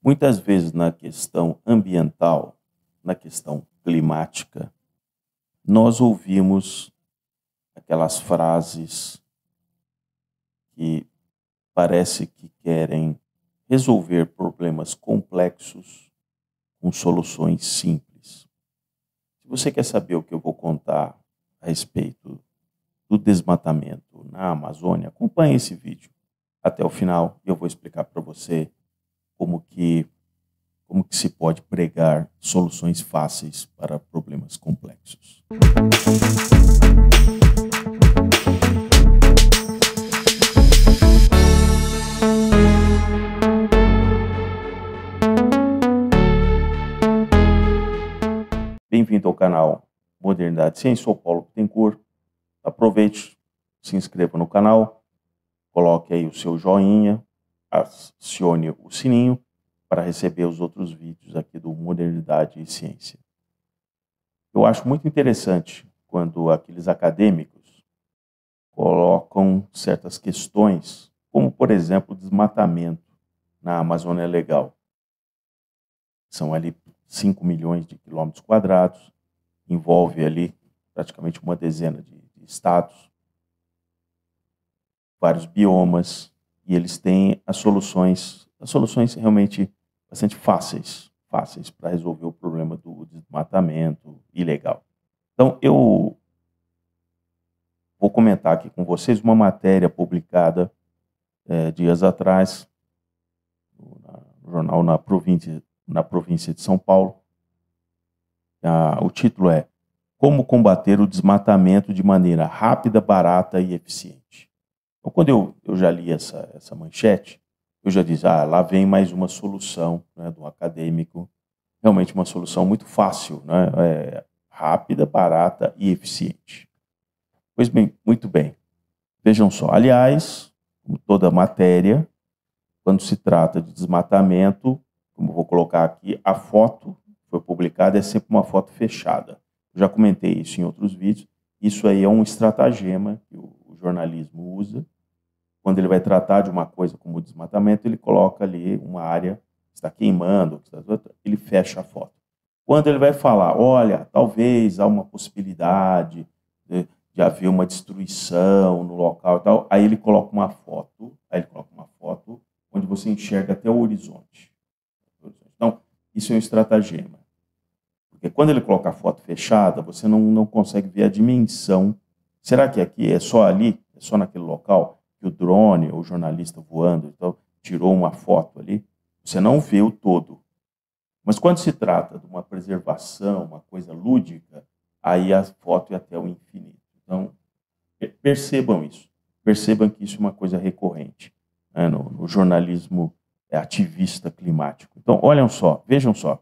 Muitas vezes na questão ambiental, na questão climática, nós ouvimos aquelas frases que parece que querem resolver problemas complexos com soluções simples. Se você quer saber o que eu vou contar a respeito do desmatamento na Amazônia, acompanhe esse vídeo até o final e eu vou explicar para você como que se pode pregar soluções fáceis para problemas complexos. Bem-vindo ao canal Modernidade Ciência, sou Paulo Bittencourt. Aproveite, se inscreva no canal, coloque aí o seu joinha, acione o sininho para receber os outros vídeos aqui do Modernidade e Ciência. Eu acho muito interessante quando aqueles acadêmicos colocam certas questões, como por exemplo o desmatamento na Amazônia Legal. São ali 5 milhões de quilômetros quadrados, envolve ali praticamente uma dezena de estados, vários biomas, e eles têm as soluções realmente bastante fáceis para resolver o problema do desmatamento ilegal. Então, eu vou comentar aqui com vocês uma matéria publicada dias atrás no jornal na província de São Paulo. O título é Como combater o desmatamento de maneira rápida, barata e eficiente. Então, quando eu já li essa manchete, eu já disse, lá vem mais uma solução, né, do acadêmico, realmente uma solução muito fácil, né, rápida, barata e eficiente. Pois bem, muito bem. Vejam só, aliás, como toda matéria, quando se trata de desmatamento, como vou colocar aqui, a foto que foi publicada é sempre uma foto fechada. Eu já comentei isso em outros vídeos. Isso aí é um estratagema que o jornalismo usa. Quando ele vai tratar de uma coisa como o desmatamento, ele coloca ali uma área que está queimando, ele fecha a foto. Quando ele vai falar, olha, talvez há uma possibilidade de haver uma destruição no local e tal, aí ele coloca uma foto, onde você enxerga até o horizonte. Então, isso é um estratagema. Porque quando ele coloca a foto fechada, você não consegue ver a dimensão. Será que aqui é só ali, é só naquele local? Que o drone ou o jornalista voando então, tirou uma foto ali, você não vê o todo. Mas quando se trata de uma preservação, uma coisa lúdica, aí a foto é até o infinito. Então, percebam isso. Percebam que isso é uma coisa recorrente, né, no jornalismo ativista climático. Então, olhem só, vejam só.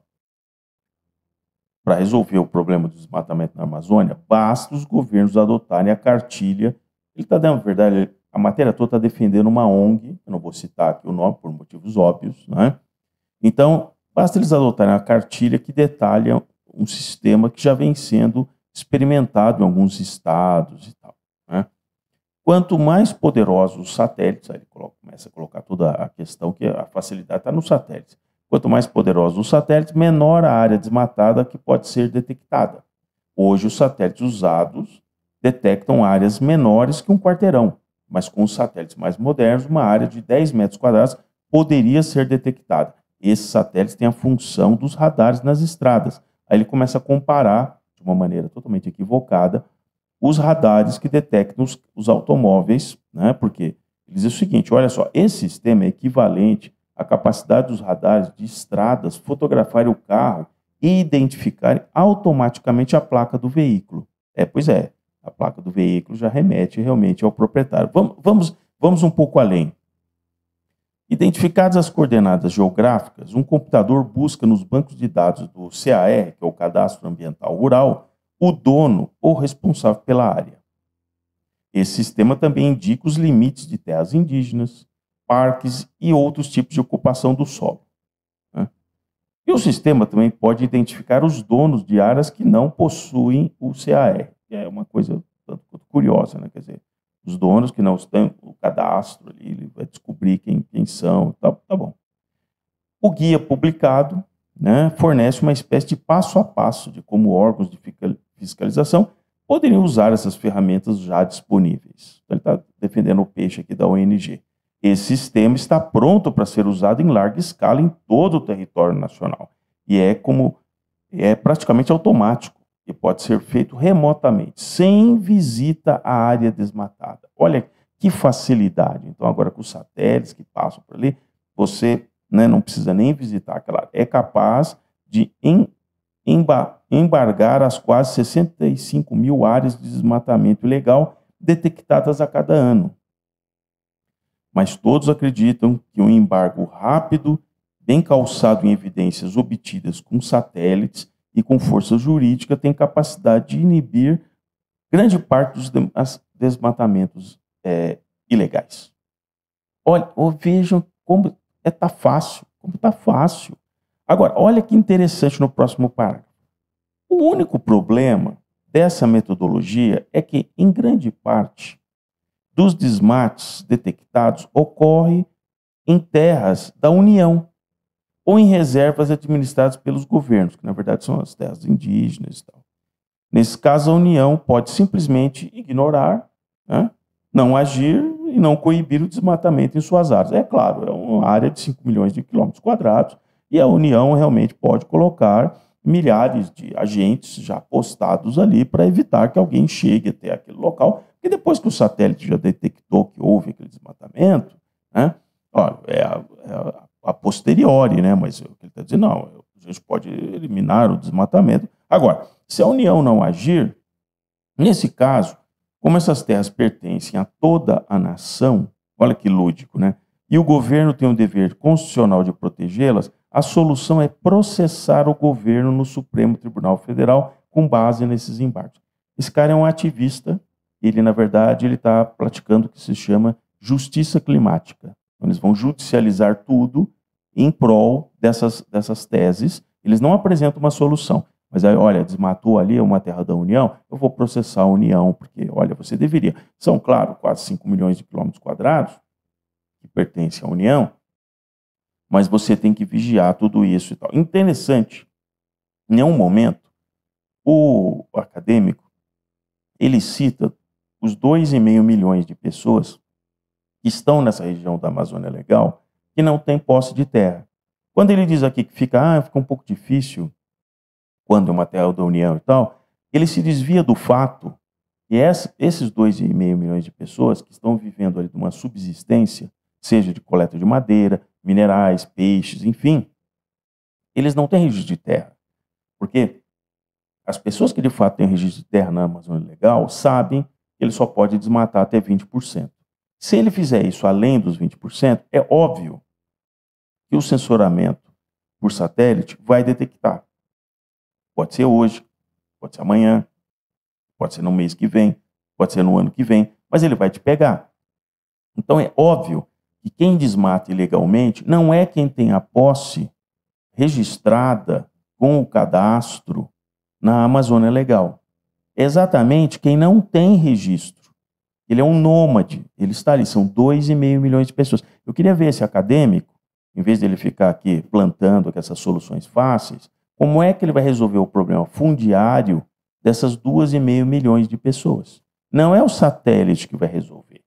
Para resolver o problema do desmatamento na Amazônia, basta os governos adotarem a cartilha. Ele está dando, na verdade, a matéria toda está defendendo uma ONG, eu não vou citar aqui o nome por motivos óbvios, né? Então, basta eles adotarem a cartilha que detalha um sistema que já vem sendo experimentado em alguns estados e tal, né? Quanto mais poderosos os satélites, aí ele começa a colocar toda a questão que a facilidade está nos satélites. Quanto mais poderosos os satélites, menor a área desmatada que pode ser detectada. Hoje, os satélites usados detectam áreas menores que um quarteirão, mas com os satélites mais modernos, uma área de 10 metros quadrados poderia ser detectada. Esses satélites têm a função dos radares nas estradas. Aí ele começa a comparar, de uma maneira totalmente equivocada, os radares que detectam os automóveis, né? Porque ele diz o seguinte, olha só, esse sistema é equivalente à capacidade dos radares de estradas fotografarem o carro e identificarem automaticamente a placa do veículo. Pois é, a placa do veículo já remete realmente ao proprietário. Vamos um pouco além. Identificadas as coordenadas geográficas, um computador busca nos bancos de dados do CAR, que é o Cadastro Ambiental Rural, o dono ou responsável pela área. Esse sistema também indica os limites de terras indígenas, parques e outros tipos de ocupação do solo, né? E o sistema também pode identificar os donos de áreas que não possuem o CAR, que é uma coisa tanto quanto curiosa, né? Quer dizer, os donos que não têm o cadastro ali, ele vai descobrir quem são, tá bom. O guia publicado, né, fornece uma espécie de passo a passo de como órgãos de fiscalização poderiam usar essas ferramentas já disponíveis. Então, ele está defendendo o peixe aqui da ONG. Esse sistema está pronto para ser usado em larga escala em todo o território nacional. E é praticamente automático e pode ser feito remotamente, sem visita à área desmatada. Olha que facilidade. Então, agora com os satélites que passam por ali, você, né, não precisa nem visitar aquela área. É capaz de embargar as quase 65 mil áreas de desmatamento ilegal detectadas a cada ano. Mas todos acreditam que um embargo rápido, bem calçado em evidências obtidas com satélites e com força jurídica, tem capacidade de inibir grande parte dos desmatamentos ilegais. Olha, vejam como está fácil, como está fácil. Agora, olha que interessante no próximo parágrafo. O único problema dessa metodologia é que, em grande parte, dos desmates detectados ocorre em terras da União ou em reservas administradas pelos governos, que na verdade são as terras indígenas e tal. Nesse caso, a União pode simplesmente ignorar, né, não agir e não coibir o desmatamento em suas áreas. É claro, é uma área de 5 milhões de quilômetros quadrados e a União realmente pode colocar milhares de agentes já postados ali para evitar que alguém chegue até aquele local. E depois que o satélite já detectou que houve aquele desmatamento, né, olha, a posteriori, né, mas o que ele está dizendo, não, a gente pode eliminar o desmatamento. Agora, se a União não agir, nesse caso, como essas terras pertencem a toda a nação, olha que lúdico, né, e o governo tem o dever constitucional de protegê-las, a solução é processar o governo no Supremo Tribunal Federal com base nesses embargos. Esse cara é um ativista. Ele, na verdade, ele está praticando o que se chama justiça climática. Então, eles vão judicializar tudo em prol dessas teses. Eles não apresentam uma solução. Mas aí, olha, desmatou ali uma terra da União, eu vou processar a União, porque, olha, você deveria. São, claro, quase 5 milhões de quilômetros quadrados que pertencem à União, mas você tem que vigiar tudo isso e tal. Interessante, em nenhum momento, o acadêmico, ele cita os 2,5 milhões de pessoas que estão nessa região da Amazônia Legal que não têm posse de terra. Quando ele diz aqui que fica um pouco difícil quando é uma terra da União e tal, ele se desvia do fato que esses 2,5 milhões de pessoas que estão vivendo ali de uma subsistência, seja de coleta de madeira, minerais, peixes, enfim, eles não têm registro de terra. Porque as pessoas que de fato têm registro de terra na Amazônia Legal sabem que ele só pode desmatar até 20%. Se ele fizer isso além dos 20%, é óbvio que o sensoramento por satélite vai detectar. Pode ser hoje, pode ser amanhã, pode ser no mês que vem, pode ser no ano que vem, mas ele vai te pegar. Então é óbvio que quem desmata ilegalmente não é quem tem a posse registrada com o cadastro na Amazônia Legal. É exatamente quem não tem registro. Ele é um nômade, ele está ali, são 2,5 milhões de pessoas. Eu queria ver esse acadêmico, em vez dele ficar aqui plantando essas soluções fáceis, como é que ele vai resolver o problema fundiário dessas 2,5 milhões de pessoas. Não é o satélite que vai resolver.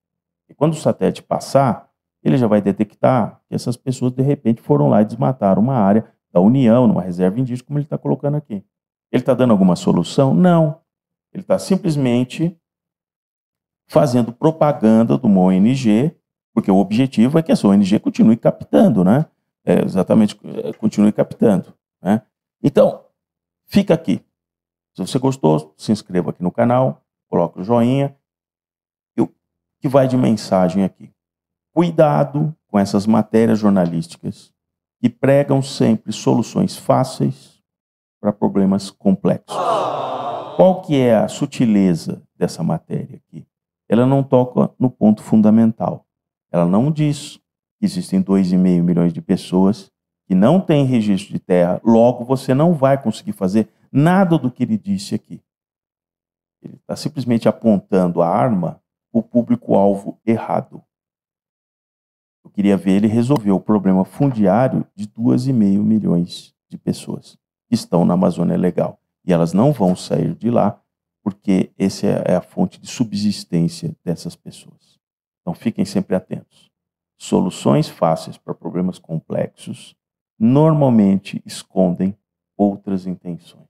E quando o satélite passar, ele já vai detectar que essas pessoas, de repente, foram lá e desmataram uma área da União, numa reserva indígena, como ele está colocando aqui. Ele está dando alguma solução? Não. Ele está simplesmente fazendo propaganda de uma ONG, porque o objetivo é que essa ONG continue captando, né? Continue captando, né? Então, fica aqui. Se você gostou, se inscreva aqui no canal, coloque o joinha. O que vai de mensagem aqui? Cuidado com essas matérias jornalísticas que pregam sempre soluções fáceis para problemas complexos. Qual que é a sutileza dessa matéria aqui? Ela não toca no ponto fundamental. Ela não diz que existem 2,5 milhões de pessoas que não têm registro de terra, logo você não vai conseguir fazer nada do que ele disse aqui. Ele está simplesmente apontando a arma para o público-alvo errado. O queria ver ele resolver o problema fundiário de 2,5 milhões de pessoas que estão na Amazônia Legal. E elas não vão sair de lá, porque essa é a fonte de subsistência dessas pessoas. Então fiquem sempre atentos. Soluções fáceis para problemas complexos normalmente escondem outras intenções.